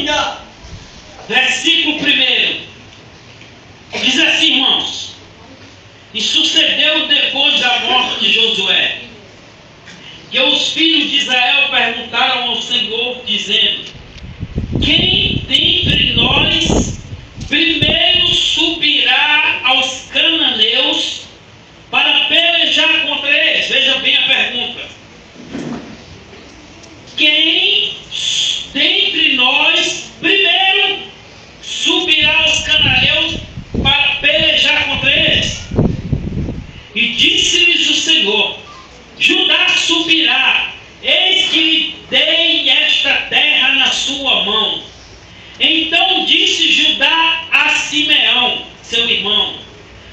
Aleluia! Versículo 1. Diz assim, irmãos: e sucedeu depois da morte de Josué, que os filhos de Israel perguntaram ao Senhor, dizendo: quem dentre nós primeiro subirá aos cananeus para pelejar contra eles? Veja bem a pergunta. Quem dentre nós primeiro subirá aos cananeus para pelejar contra eles? E disse-lhes o Senhor: Judá subirá, eis que lhe dei esta terra na sua mão. Então disse Judá a Simeão, seu irmão: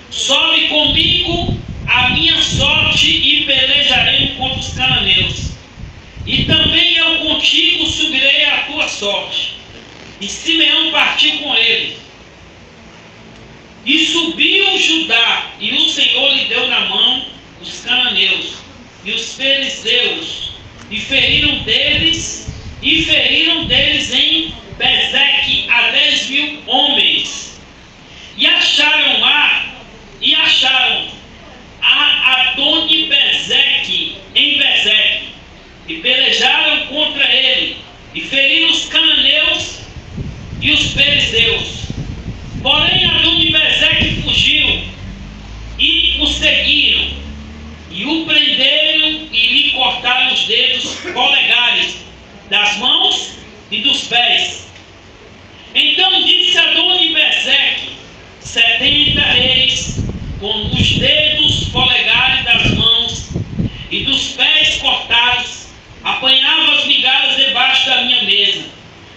sobe comigo a minha sorte e pelejarei contra os cananeus. E também eu contigo subirei a tua sorte. E Simeão partiu com ele. E subiu Judá, e o Senhor lhe deu na mão os cananeus e os filisteus, e feriram deles em Bezeque a 10.000 homens. E acharam a Adoni-Bezeque em Bezeque, e pelejaram contra ele, e feriram os cananeus e os filisteus. Porém Adoni-Bezeque fugiu, e o seguiram, e o prenderam, e lhe cortaram os dedos polegares das mãos e dos pés. Então disse Adoni-Bezeque: 70 reis com os dedos polegares das mãos e dos pés cortados apanhavam as migalhas debaixo da minha mesa.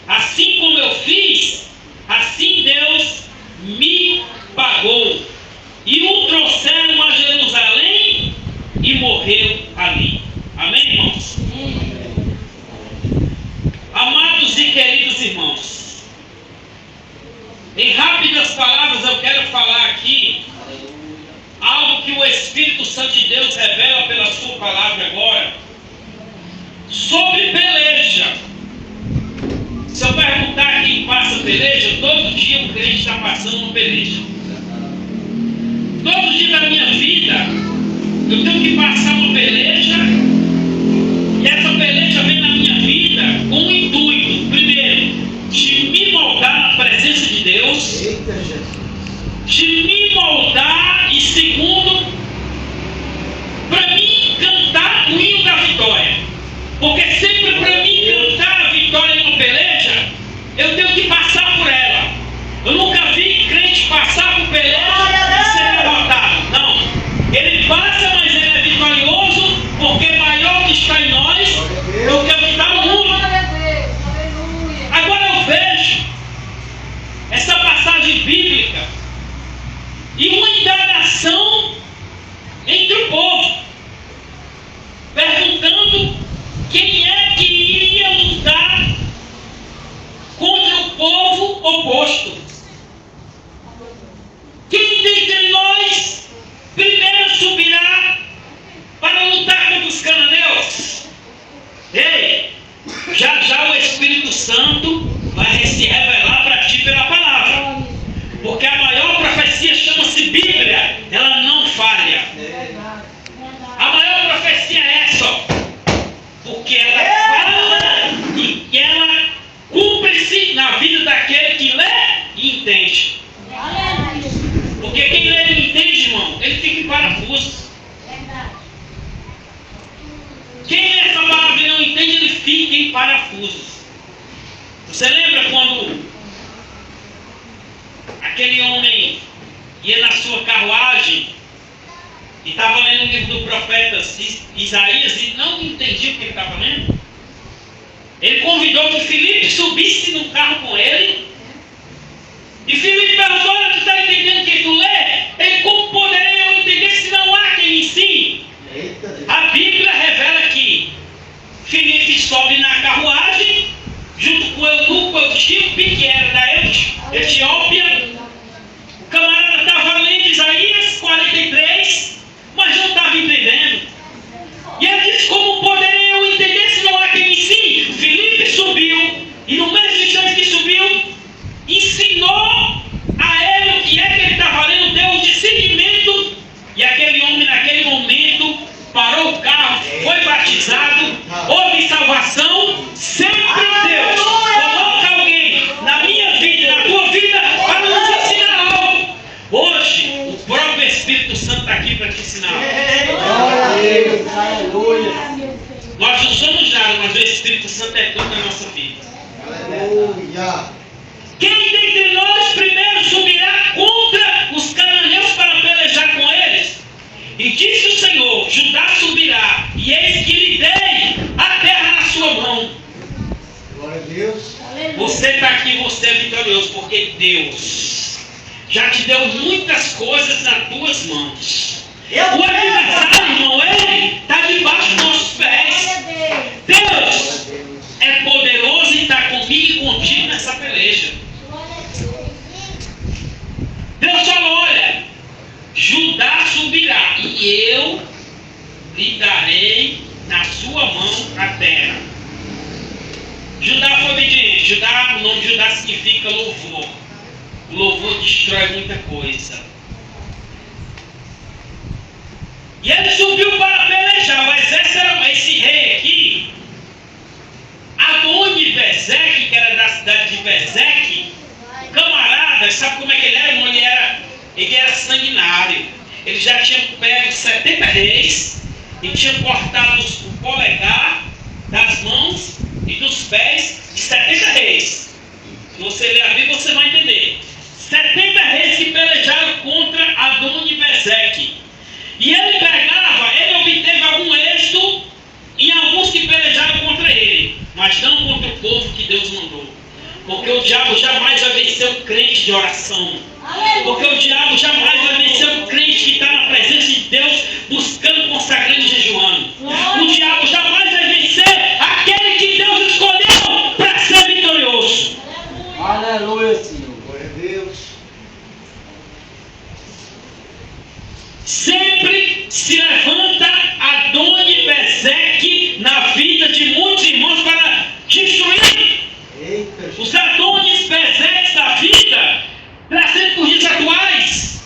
Assim como eu fiz, assim Deus me pagou. E o trouxeram a Jerusalém e morreu ali. Amém, irmãos? Amados e queridos irmãos, em rápidas palavras eu quero falar aqui algo que o Espírito Santo de Deus revela pela sua palavra agora sobre peleja. Se eu perguntar quem passa peleja, todo dia um crente está passando uma peleja. Todo dia da minha vida eu tenho que passar uma peleja, e essa peleja vem na minha vida com o intuito, primeiro, de me moldar na presença de Deus, de me moldar, e segundo, para mim cantar o hino da vitória. Porque sempre para mim cantar a vitória em uma peleja, eu tenho que passar por ela. Eu nunca vi crente passar por peleja e ser derrotado. Não. Ele passa, mas ele é vitorioso, porque maior que está em nós do que o que está no mundo. Agora eu vejo essa passagem bíblica e uma indagação entre o povo, perguntando quem é que iria lutar contra o povo oposto. Quem dentre nós primeiro subirá para lutar contra os cananeus? Ei, já o Espírito Santo vai se revelar para ti pela palavra, porque a maior profecia chama-se Bíblia, ela não falha. A maior profecia é essa, porque ela fala e ela cumpre-se na vida daquele que lê e entende. Porque quem lê e entende, irmão, ele fica em parafuso. Quem lê essa palavra e não entende, ele fica em parafusos. Você lembra quando aquele homem ia na sua carruagem e estava lendo o livro do profeta Isaías e não entendia o que ele estava lendo? Ele convidou que Filipe subisse no carro com ele, e Filipe perguntou: olha, tu está entendendo o que tu lê? Ele: como poderei eu entender se não há quem me ensine? A Bíblia revela que Filipe sobe na carruagem junto com o eunuco Eutipe, que era da Etiópia. O camarada estava lendo Isaías 43, mas não estava entendendo. E ele disse: como poderei eu entender se não há quem me ensine? Filipe subiu, e no mesmo instante que subiu, o Espírito Santo é tudo na nossa vida. Aleluia. Quem dentre nós primeiro subirá contra os cananeus para pelejar com eles? E disse o Senhor: Judá subirá, e eis que lhe dei a terra na sua mão. Glória a Deus. Você está aqui, você é vitorioso, porque Deus já te deu muitas coisas nas tuas mãos. O adversário, irmão, ele está debaixo dos nossos pés. Deus é poderoso e está comigo e contigo nessa peleja. Deus falou: olha, Judá subirá, e eu lhe darei na sua mão a terra. Judá foi obediente. Judá, o nome de Judá significa louvor. O louvor destrói muita coisa. E ele subiu para pelejar. O exército era esse rei aqui, Adoni-Bezeque, que era da cidade de Bezeque. Camarada, sabe como é que ele era, irmão? Ele era sanguinário. Ele já tinha pego 70 reis e tinha cortado o polegar das mãos e dos pés de 70 reis. Se você ler a Bíblia, você vai entender. 70 reis que pelejaram contra Adoni-Bezeque. E ele obteve algum êxito em alguns que pelejaram contra ele, mas não contra o povo que Deus mandou. Porque o diabo jamais vai vencer um crente de oração. Porque o diabo jamais vai vencer um crente que está na presença de Deus, buscando, consagrando e jejuando. O diabo jamais vai vencer aquele que Deus escolheu para ser vitorioso. Aleluia, Senhor. Glória a Deus. Sempre se levanta Adoni-Bezeque na vida de muitos irmãos para destruir. Os Adonis-Bezeques da vida, trazendo por dias atuais,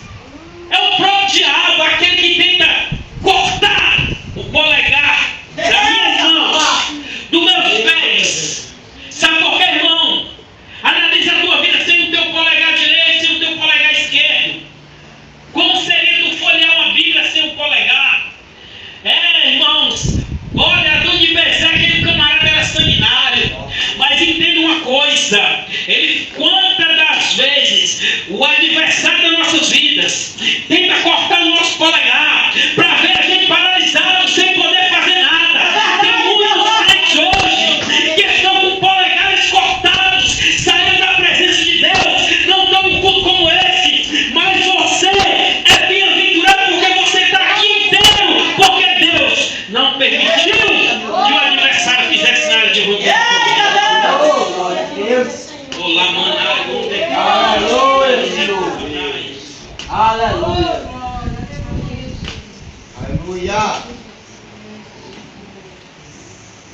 é o próprio diabo, aquele que tenta cortar o polegar da minha mão, dos meus pés. Sabe por quê, irmão? Analisa a tua vida sem o teu polegar direito, sem o teu polegar esquerdo. Como seria tu folhear uma Bíblia sem o polegar? Irmãos, olha, Adoni-Bezeque, aquele camarada era sanguinário. Mas entenda uma coisa: quantas das vezes o adversário das nossas vidas tenta cortar o nosso polegar para ver a gente paralisado sem poder fazer nada. Tem muitos crentes hoje que estão com polegares cortados, saindo da presença de Deus, não estão num culto como esse, mas você é bem-aventurado porque você está aqui inteiro, porque Deus não permitiu que o adversário fizesse nada de ruim. Olá, aleluia, Senhor. Aleluia. Aleluia.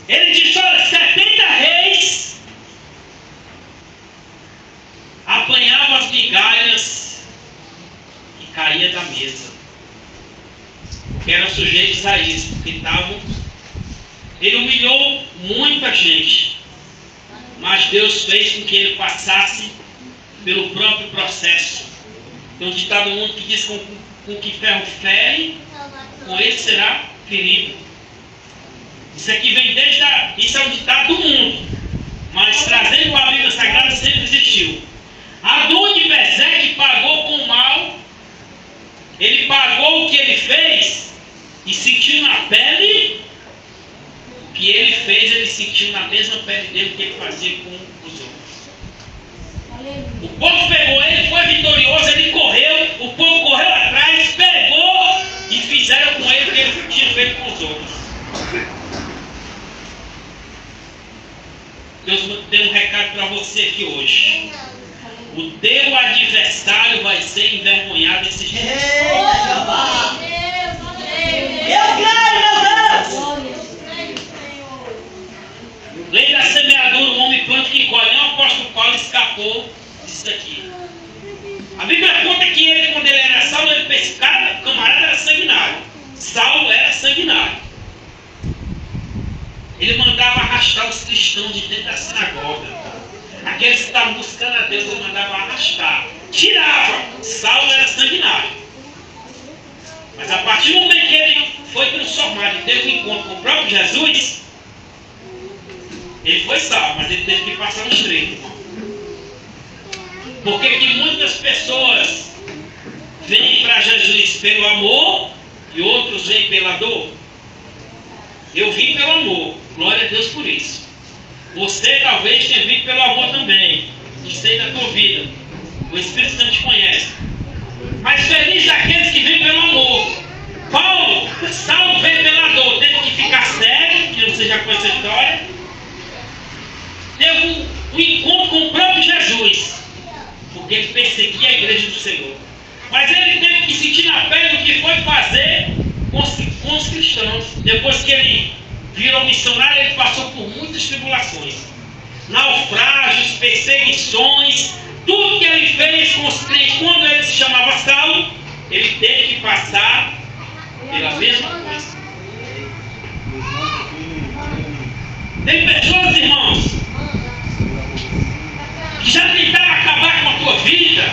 Ele disse: olha, 70 reis apanhavam as migalhas e caía da mesa. Porque eram sujeitos a isso, porque ele humilhou muita gente. Mas Deus fez com que ele passasse pelo próprio processo. Tem um ditado mundo que diz: com que ferro fere, com ele será ferido. Isso aqui vem isso é um ditado do mundo, mas trazendo a Bíblia Sagrada sempre existiu. Adoni-Bezeque pagou com o mal. Ele pagou o que ele fez e sentiu na pele. O que ele fez, ele sentiu na mesma pele dele que ele fazia com os outros. O povo pegou ele, foi vitorioso, ele correu, o povo correu atrás, pegou e fizeram com ele o que ele tinha feito com os outros. Deus deu um recado para você aqui hoje. O teu adversário vai ser envergonhado esses dias. Eu creio, meu Deus. Lei da semeadura, o homem planta que colhe. O apóstolo Paulo escapou disso aqui. A Bíblia conta que ele, quando ele era Saulo, ele pescava, o camarada era sanguinário. Saulo era sanguinário. Ele mandava arrastar os cristãos de dentro da sinagoga. Aqueles que estavam buscando a Deus, ele mandava arrastar. Tirava. Saulo era sanguinário. Mas a partir do momento que ele foi transformado e teve um encontro com o próprio Jesus, Ele foi salvo, mas ele teve que passar no estreito, irmão. Porque que muitas pessoas vêm para Jesus pelo amor e outros vêm pela dor. Eu vim pelo amor, glória a Deus por isso. Você talvez tenha vindo pelo amor também. Não sei da tua vida. O Espírito Santo te conhece. Mas feliz daqueles que vêm pelo amor. Saulo veio pela dor, teve que ficar cego, que você já conhece a história. Teve um encontro com o próprio Jesus, porque ele perseguia a igreja do Senhor. Mas ele teve que sentir na pele o que foi fazer com os cristãos. Depois que ele virou missionário, ele passou por muitas tribulações, naufrágios, perseguições, tudo que ele fez com os crentes quando ele se chamava Saulo, ele teve que passar pela mesma coisa. Tem pessoas, irmãos, que já tentaram acabar com a tua vida,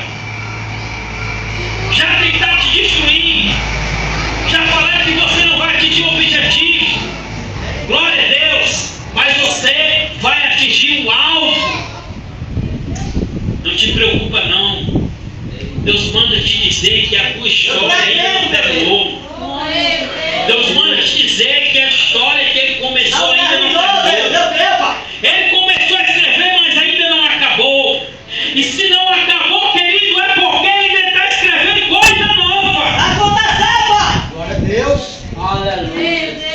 já tentaram te destruir, já falaram que você não vai atingir o objetivo. Glória a Deus, mas você vai atingir o alvo. Não te preocupa não. Deus manda te dizer que a tua história ainda não terminou. Deus manda te dizer que a história que ele começou ainda não terminou. Ele começou a escrever, mas ainda não acabou. E se não acabou, querido, é porque ele ainda está escrevendo coisa nova. Glória a Deus. Aleluia.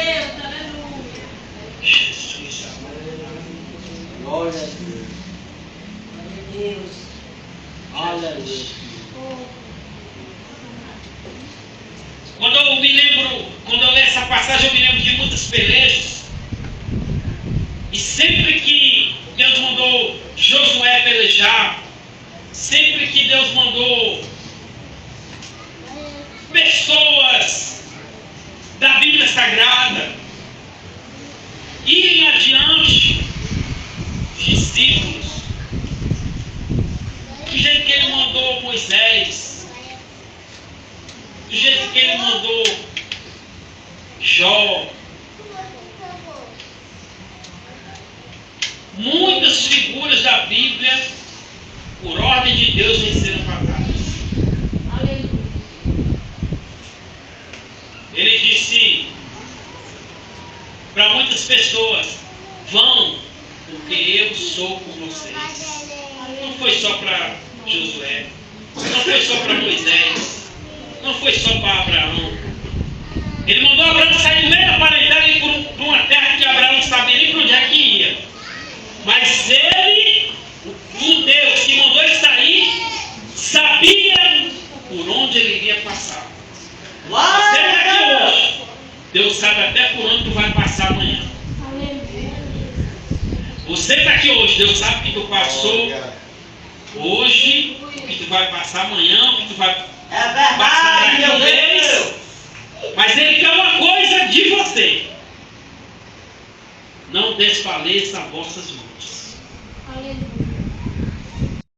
Jesus. Glória a Deus. Aleluia. Quando eu leio essa passagem, eu me lembro de muitas pelejas. E sempre que Deus mandou Josué pelejar, sempre que Deus mandou pessoas da Bíblia Sagrada irem adiante, discípulos, do jeito que ele mandou Moisés, do jeito que ele mandou Jó, muitas figuras da Bíblia, por ordem de Deus, venceram batalhas. Ele disse para muitas pessoas: vão, porque eu sou com vocês. Não foi só para Josué, não foi só para Moisés, não foi só para Abraão. Ele mandou Abraão sair do meio da parentela e ir para uma terra que Abraão não sabia nem para onde é que ia. Mas ele, o Deus que mandou ele sair, sabia por onde ele iria passar. Você está aqui hoje, Deus sabe até por onde tu vai passar amanhã. Você está aqui hoje, Deus sabe o que tu passou hoje, o que tu vai passar amanhã, o que tu vai passar daqui a um mês. Mas ele quer uma coisa de você: não desfaleça as vossas mãos.